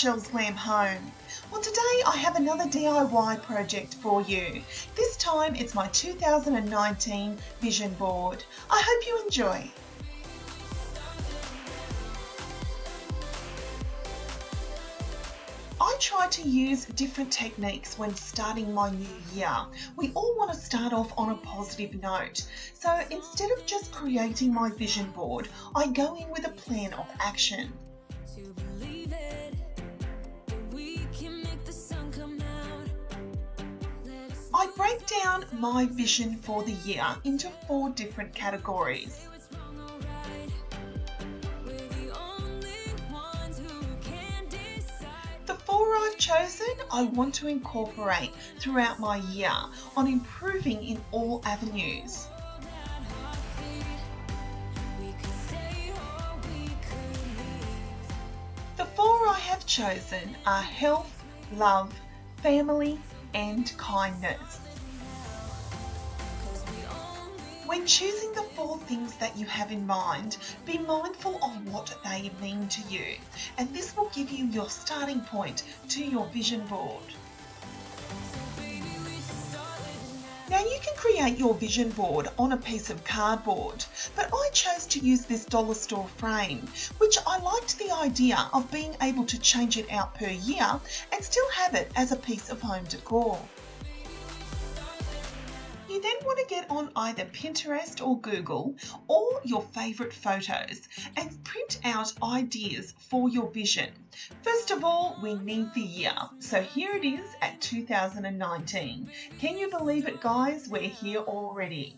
Michelle's Glam home. Well, today I have another DIY project for you. This time it's my 2019 vision board. I hope you enjoy. I try to use different techniques when starting my new year. We all want to start off on a positive note. So instead of just creating my vision board, I go in with a plan of action. I break down my vision for the year into 4 different categories. The 4 I've chosen, I want to incorporate throughout my year on improving in all avenues. The 4 I have chosen are health, love, family, and kindness. When choosing the 4 things that you have in mind, be mindful of what they mean to you, and this will give you your starting point to your vision board. Now you can create your vision board on a piece of cardboard, but I chose to use this dollar store frame, which I liked the idea of being able to change it out per year and still have it as a piece of home decor. You then want to get on either Pinterest or Google or your favourite photos and print out ideas for your vision. First of all, we need the year. So here it is at 2019. Can you believe it, guys? We're here already.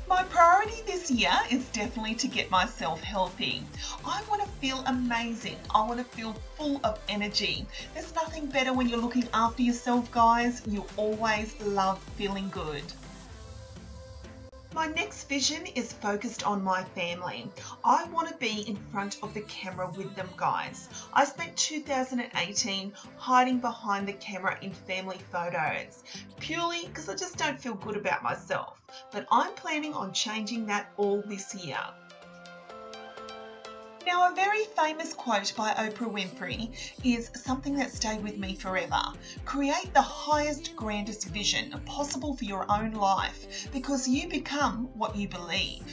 My priority this year is definitely to get myself healthy. I want to feel amazing. I want to feel full of energy. There's nothing better when you're looking after yourself, guys. You always love feeling good. My next vision is focused on my family. I want to be in front of the camera with them, guys. I spent 2018 hiding behind the camera in family photos, purely because I just don't feel good about myself. But I'm planning on changing that all this year. Now, a very famous quote by Oprah Winfrey is something that stayed with me forever. Create the highest, grandest vision possible for your own life, because you become what you believe.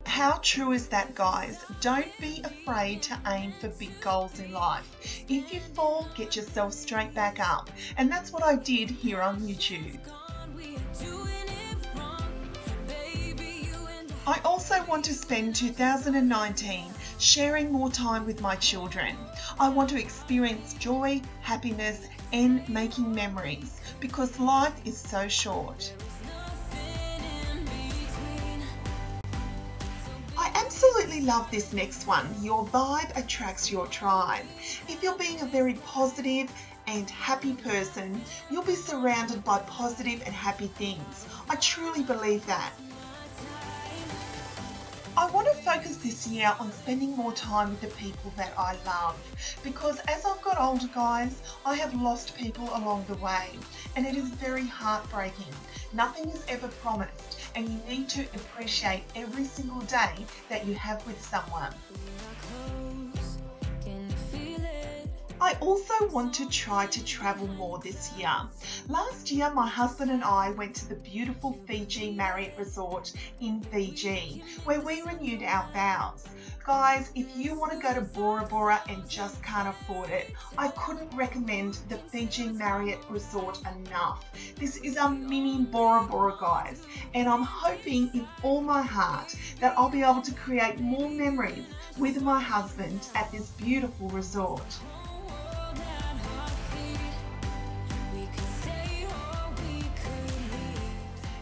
How true is that, guys? Don't be afraid to aim for big goals in life. If you fall, get yourself straight back up. And that's what I did here on YouTube. I also want to spend 2019 sharing more time with my children. I want to experience joy, happiness, and making memories, because life is so short. I absolutely love this next one. Your vibe attracts your tribe. If you're being a very positive and happy person, you'll be surrounded by positive and happy things. I truly believe that. I want to focus this year on spending more time with the people that I love, because as I've got older, guys, I have lost people along the way, and it is very heartbreaking. Nothing is ever promised, and you need to appreciate every single day that you have with someone. I also want to try to travel more this year. Last year, my husband and I went to the beautiful Fiji Marriott Resort in Fiji, where we renewed our vows. Guys, if you want to go to Bora Bora and just can't afford it, I couldn't recommend the Fiji Marriott Resort enough. This is a mini Bora Bora, guys, and I'm hoping in all my heart that I'll be able to create more memories with my husband at this beautiful resort.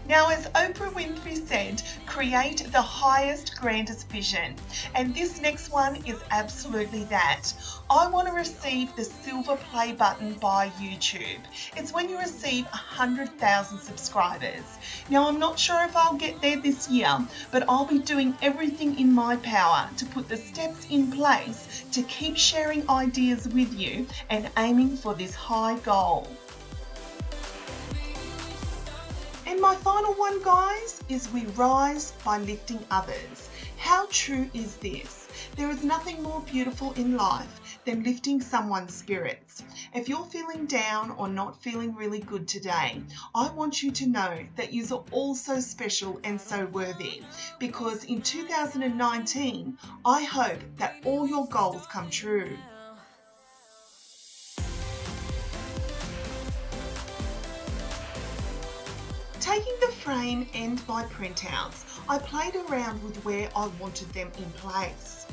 Now, as Oprah Winfrey said, create the highest, grandest vision. And this next one is absolutely that. I want to receive the silver play button by YouTube. It's when you receive 100,000 subscribers. Now, I'm not sure if I'll get there this year, but I'll be doing everything in my power to put the steps in place to keep sharing ideas with you and aiming for this high goal. And my final one, guys, is we rise by lifting others. How true is this? There is nothing more beautiful in life than lifting someone's spirits. If you're feeling down or not feeling really good today, I want you to know that you are all so special and so worthy, because in 2019, I hope that all your goals come true. Taking the frame and my printouts, I played around with where I wanted them in place.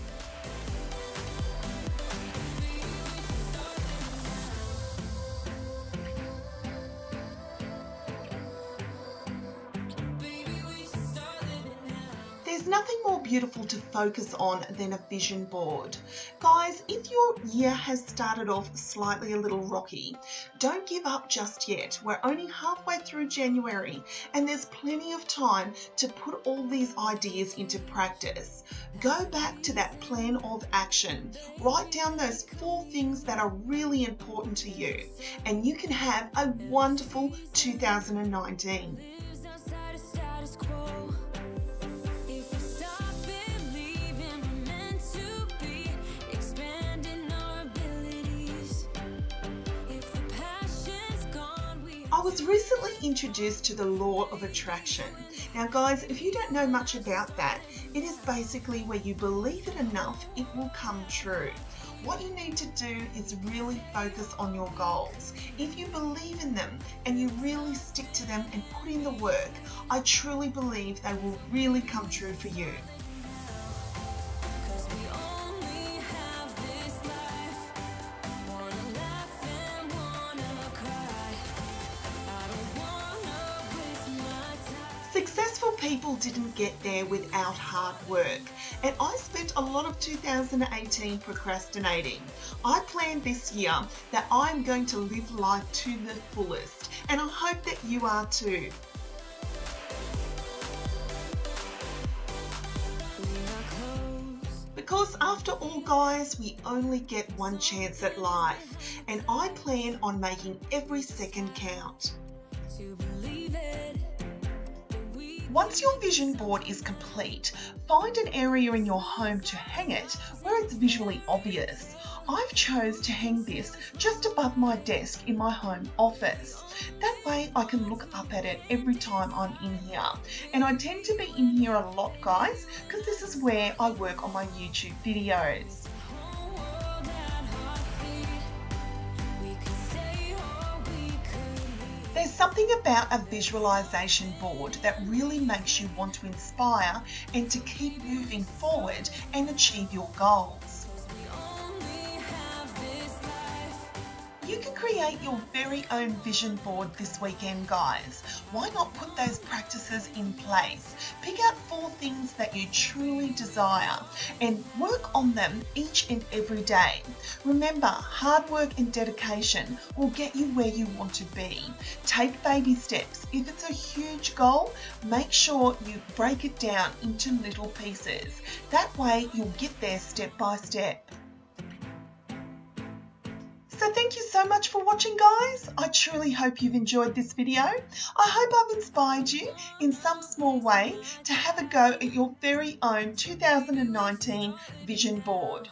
There's nothing more beautiful to focus on than a vision board. Guys, if your year has started off slightly a little rocky, don't give up just yet. We're only halfway through January and there's plenty of time to put all these ideas into practice. Go back to that plan of action. Write down those 4 things that are really important to you, and you can have a wonderful 2019. I was recently introduced to the law of attraction. Now guys, if you don't know much about that, it is basically where you believe it enough, it will come true. What you need to do is really focus on your goals. If you believe in them and you really stick to them and put in the work, I truly believe they will really come true for you. Successful people didn't get there without hard work, and I spent a lot of 2018 procrastinating. I planned this year that I'm going to live life to the fullest, and I hope that you are too. Because after all, guys, we only get one chance at life, and I plan on making every second count. Once your vision board is complete, find an area in your home to hang it where it's visually obvious. I've chose to hang this just above my desk in my home office. That way I can look up at it every time I'm in here. And I tend to be in here a lot, guys, because this is where I work on my YouTube videos. There's something about a visualization board that really makes you want to inspire and to keep moving forward and achieve your goals. You can create your very own vision board this weekend, guys. Why not put those practices in place? Pick out 4 things that you truly desire and work on them each and every day. Remember, hard work and dedication will get you where you want to be. Take baby steps. If it's a huge goal, make sure you break it down into little pieces. That way you'll get there step by step. So thank you so much for watching, guys. I truly hope you've enjoyed this video. I hope I've inspired you in some small way to have a go at your very own 2019 vision board.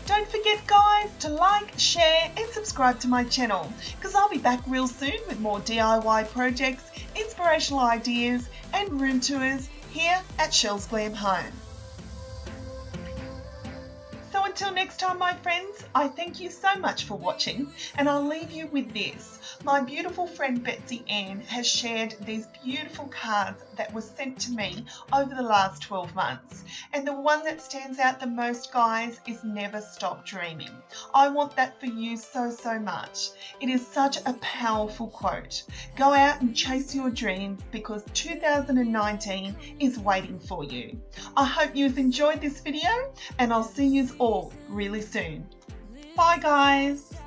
Don't forget, guys, to like, share and subscribe to my channel, because I'll be back real soon with more DIY projects, inspirational ideas and room tours here at Shell's Glam Home. So until next time, my friends, I thank you so much for watching, and I'll leave you with this. My beautiful friend Betsy Ann has shared these beautiful cards that were sent to me over the last 12 months. And the one that stands out the most, guys, is never stop dreaming. I want that for you so, so much. It is such a powerful quote. Go out and chase your dreams, because 2019 is waiting for you. I hope you've enjoyed this video, and I'll see you all really soon. Bye, guys.